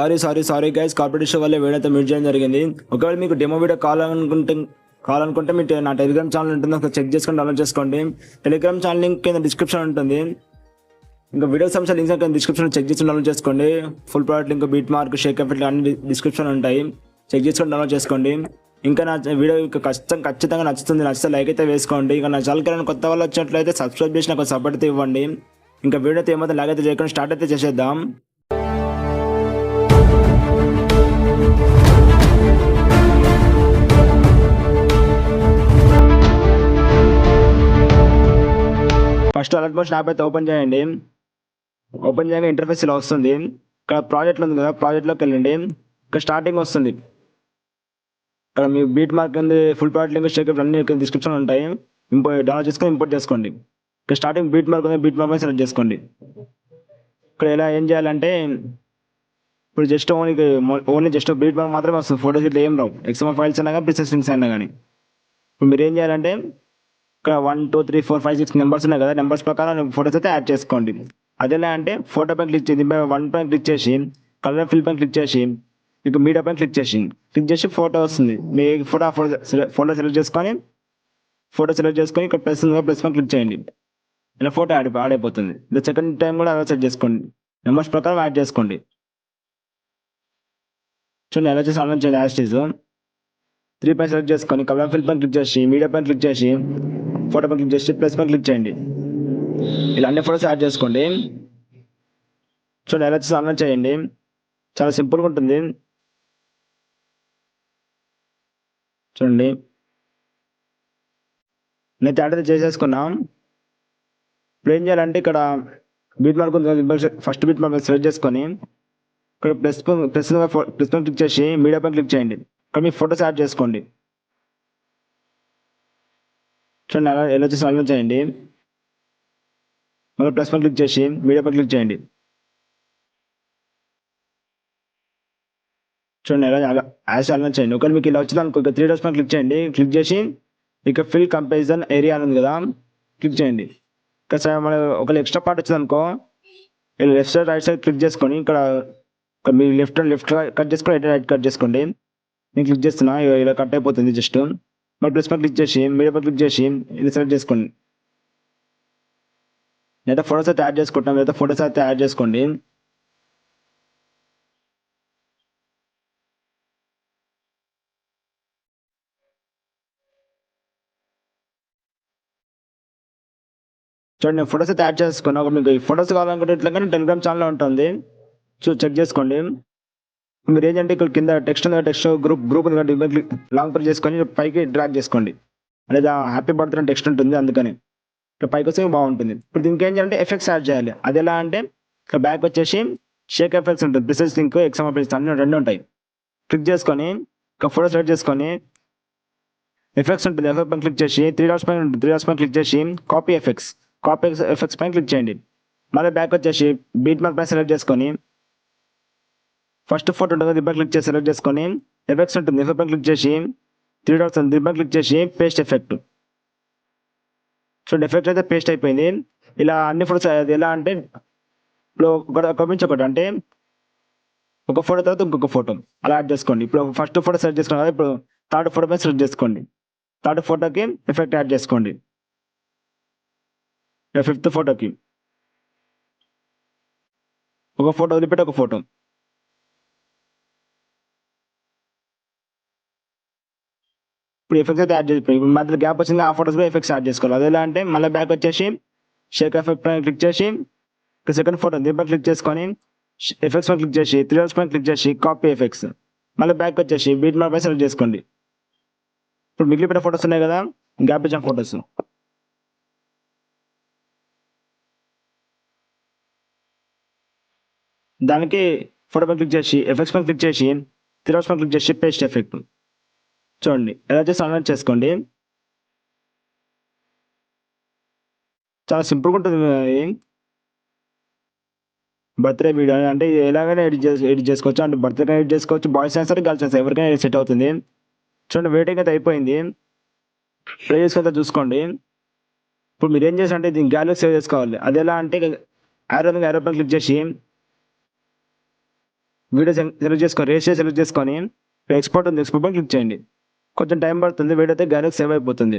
Sorry guys, corporate issue వల్ల video అయితే mute చేయడం జరిగింది. ఒకవేళ మీకు డెమో వీడియో కావాలనుకుంటే మీ నా టెలిగ్రామ్ ఛానల్ ఉంటుంది, ఒకసారి చెక్ చేసుకొని డౌన్లోడ్ చేసుకోండి. టెలిగ్రామ్ ఛానల్ లింక్ కింద డిస్క్రిప్షన్ ఉంటుంది. ఇంకా వీడియో సంబంధించిన లింక్స్ కింద డిస్క్రిప్షన్ చెక్ చేసి డౌన్లోడ్ చేసుకోండి. Full product link, beat mark, Sheikh effect అన్ని డిస్క్రిప్షన్ ఉంటాయి, చెక్ చేసుకొని డౌన్లోడ్ చేసుకోండి. ఇంకా నా వీడియో ఖచ్చితంగా నచ్చితే లైక్ అయితే వేసుకోండి. ఇంకా నా ఛానల్ కొత్త వాళ్ళు వచ్చినట్లయితే సబ్స్క్రైబ్ చేసి నాకు సపోర్ట్ అయితే ఇవ్వండి. ఇంకా వీడియో అయితే ఏమైతే లాగ్ అయితే చేయకుండా స్టార్ట్ అయితే చేసేద్దాం. ఫస్ట్ అలర్ట్ మోషన్ యాప్ అయితే ఓపెన్ చేయండి. ఓపెన్ చేయగా ఇంటర్ఫేస్ ఇలా వస్తుంది. ఇక్కడ ప్రాజెక్ట్లో ఉంది కదా, ప్రాజెక్ట్లోకి వెళ్ళండి. ఇక్కడ స్టార్టింగ్ వస్తుంది. ఇక్కడ మీ బీట్ మార్క్ ఉంది, ఫుల్ ప్రాజెక్ట్ లింక్, షేక్ అన్ని డిస్క్రిప్షన్ ఉంటాయి. డౌన్లోడ్ చేసుకొని ఇంపోర్ట్ చేసుకోండి. ఇక్కడ స్టార్టింగ్ బీట్ మార్క్ ఉంది, బీట్ మార్క్ సెలెక్ట్ చేసుకోండి. ఇక్కడ ఇలా ఏం చేయాలంటే ఇప్పుడు just only just beat mark మాత్రమే వస్తుంది, ఫోటోస్ ఇట్లా ఏం రావు. ఎక్స్ఎంఎల్ ఫైల్స్ అయినా కానీ, ప్రిసెస్ లింక్స్ అయినా కానీ. ఇప్పుడు మీరు ఏం చేయాలంటే ఇక్కడ 1 2 3 4 5 6 నెంబర్స్ ఉన్నాయి కదా, నెంబర్స్ ప్రకారం ఫోటోస్ అయితే యాడ్ చేసుకోండి. అదేలా అంటే ఫోటో పైన క్లిక్ చేసి, 1 పైన క్లిక్ చేసి, కలర్ ఫిల్ పైన క్లిక్ చేసి, మీకు మీడియా పైన క్లిక్ చేసి ఫోటో వస్తుంది. మీ ఫోటో సెలెక్ట్ చేసుకొని ఇక్కడ ప్లస్ పైన క్లిక్ చేయండి. ఇలా ఫోటో యాడ్ అయిపోతుంది. ఇలా సెకండ్ టైం కూడా అలా సెట్ చేసుకోండి, నెంబర్స్ ప్రకారం యాడ్ చేసుకోండి. చూడండి ఎలా చేసి ఆన్లైన్ చేయండి. యాస్టీస్ 3 పైన సెలెక్ట్ చేసుకొని, కలర్ ఫిల్ పైన క్లిక్ చేసి, మీడియా పైన క్లిక్ చేసి, ఫోటో పైన క్లిక్ చేసి, ప్లస్ పైన క్లిక్ చేయండి. ఇలా అన్ని ఫోటోస్ యాడ్ చేసుకోండి. చూడండి ఎలా చేసి ఆన్లైన్ చేయండి. చాలా సింపుల్గా ఉంటుంది. చూడండి నేను యాడ్ అయితే చేసేసుకున్నాం. ఇప్పుడు ఏం చేయాలంటే ఇక్కడ బీట్ మార్క్ ఉంది, ఫస్ట్ బీట్ మార్క్ సెలెక్ట్ చేసుకొని ఇక్కడ ప్లస్ పైన క్లిక్ చేసి, మీడియా పైన క్లిక్ చేయండి. ఇక్కడ మీ ఫోటోస్ యాడ్ చేసుకోండి. చూడండి ఎలా చేసి ఆన్లైన్ చేయండి. మళ్ళీ ప్లస్ పైన క్లిక్ చేసి, మీడియా పైన క్లిక్ చేయండి. చూడండి ఎలా యాజ్ ఆన్లైన్ చేయండి. ఒకవేళ మీకు ఇలా వచ్చింది అనుకో, 3 డాట్స్ పైన క్లిక్ చేయండి. క్లిక్ చేసి ఇక ఫిల్ కంపారిజన్ ఏరియా అని ఉంది కదా, క్లిక్ చేయండి. ఇక్కడ మన ఒకవేళ ఎక్స్ట్రా పార్ట్ వచ్చింది అనుకో, ఇలా left side right side click చేసుకొని ఇక్కడ మీరు లెఫ్ట్ కట్ చేసుకొని, రైట్ కట్ చేసుకోండి. నేను క్లిక్ చేస్తున్నా, ఇలా కట్ అయిపోతుంది జస్ట్. మరి ప్లస్ పైన క్లిక్ చేసి, మీడియా పైన క్లిక్ చేసి ఇది సెలెక్ట్ చేసుకోండి. లేదా ఫోటోస్ అయితే యాడ్ చేసుకుంటాం, లేదా ఫోటోస్ అయితే యాడ్ చేసుకోండి. చూడండి నేను ఫోటోస్ అయితే యాడ్ చేసుకున్నా. మీకు ఫోటోస్ కావాలనుకుంటే ఇట్లా కానీ టెలిగ్రామ్ ఛానల్లో ఉంటుంది, చెక్ చేసుకోండి. మీరు ఏంటంటే ఇక్కడ కింద టెక్స్ట్ ఉంది, టెక్స్ట్ గ్రూప్ ఉంది కాబట్టి లాంగ్ ప్రెస్ చేసుకొని పైకి డ్రాగ్ చేసుకోండి. లేదా హ్యాపీ బర్త్డే టెక్స్ట్ ఉంటుంది, అందుకని ఇక్కడ పైకి వస్తే బాగుంటుంది. ఇప్పుడు దీనికి ఏం చేయాలంటే ఎఫెక్ట్స్ యాడ్ చేయాలి. అది ఎలా అంటే ఇక్కడ బ్యాక్ వచ్చేసి షేక్ ఎఫెక్ట్స్ ఉంటుంది, ప్రిసెస్ లింక్, ఎక్స్ఎంఎల్ ఫైల్స్ అన్ని 2 ఉంటాయి. క్లిక్ చేసుకొని ఇక్కడ ఫోటో సెలెక్ట్ చేసుకొని ఎఫెక్ట్స్ ఉంటుంది, ఎఫెక్ట్ పైన క్లిక్ చేసి 3 డాట్స్ పైన ఉంటుంది, 3 డాట్స్ పైన క్లిక్ చేసి కాపీ ఎఫెక్ట్స్ పైన క్లిక్ చేయండి. మళ్ళీ బ్యాక్ వచ్చేసి బీట్ మార్క్ పైన సెలెక్ట్ చేసుకొని ఫస్ట్ ఫోటో ఉంటుంది, దీనిపై క్లిక్ చేసి సెలెక్ట్ చేసుకొని ఎఫెక్ట్స్ ఉంటుంది, ఎఫెక్ట్ పైన క్లిక్ చేసి 3 డాట్స్ ఉంది, దీనిపై క్లిక్ చేసి పేస్ట్ ఎఫెక్ట్. చూడండి ఎఫెక్ట్ అయితే పేస్ట్ అయిపోయింది. ఇలా అన్ని ఫోటోస్ అది ఎలా అంటే ఇప్పుడు ఒకటి అంటే ఒక ఫోటో తర్వాత ఇంకొక ఫోటో అలా యాడ్ చేసుకోండి. ఇప్పుడు ఫస్ట్ ఫోటో సెలెక్ట్ చేసుకోండి కదా, ఇప్పుడు థర్డ్ ఫోటో పైన సెలెక్ట్ చేసుకోండి. థర్డ్ ఫోటోకి ఎఫెక్ట్ యాడ్ చేసుకోండి. ఫిఫ్త్ ఫోటోకి ఒక ఫోటో వదిలిపెట్టి ఒక ఫోటో. ఇప్పుడు ఎఫెక్ట్స్ అయితే యాడ్ చేసి, మధ్యలో గ్యాప్ వచ్చింది, ఆ ఫోటోస్ కూడా ఎఫెక్ట్స్ యాడ్ చేసుకోవాలి. అది ఎలా అంటే మళ్ళీ బ్యాక్ వచ్చేసి షేక్ ఎఫెక్ట్ పైన క్లిక్ చేసి సెకండ్ ఫోటో దీనిపై క్లిక్ చేసుకొని ఎఫెక్ట్స్ పైన క్లిక్ చేసి 3 డాట్స్ పైన క్లిక్ చేసి కాపీ ఎఫెక్ట్స్. మళ్ళీ బ్యాక్ వచ్చేసి బీట్ మార్క్ పైన సెలెక్ట్ చేసుకోండి. ఇప్పుడు మిగిలిపోయిన ఫోటోస్ ఉన్నాయి కదా, గ్యాప్ ఇచ్చిన ఫోటోస్, దానికి ఫోటో పైన క్లిక్ చేసి ఎఫెక్ట్స్ పైన క్లిక్ చేసి 3 డాట్స్ పైన క్లిక్ చేసి పేస్ట్ ఎఫెక్ట్. చూడండి ఎలా చేసి ఆన్లైన్ చేసుకోండి. చాలా సింపుల్గా ఉంటుంది. బర్త్డే వీడియో అంటే ఎలాగైనా ఎడిట్ చేసుకోవచ్చు, అంటే బర్త్డే ఎడిట్ చేసుకోవచ్చు, బాయ్స్ అయినా సరే గర్ల్స్ అయినా సరే ఎవరికైనా సెట్ అవుతుంది. చూడండి వెయిటింగ్ అయితే అయిపోయింది, ప్లే చేసుకుంటే చూసుకోండి. ఇప్పుడు మీరు ఏం చేసి అంటే దీన్ని గ్యాలరీ సేవ్ చేసుకోవాలి. అది ఎలా అంటే యారో పైన క్లిక్ చేసి వీడియో సెలెక్ట్ చేసుకొని రేషియో సెలెక్ట్ చేసుకొని ఎక్స్పోర్ట్ ఉంది, ఎక్స్పోర్ట్ పైన క్లిక్ చేయండి. కొంచెం టైం పడుతుంది, వీడియో అయితే గ్యాలరీ సేవ్ అయిపోతుంది.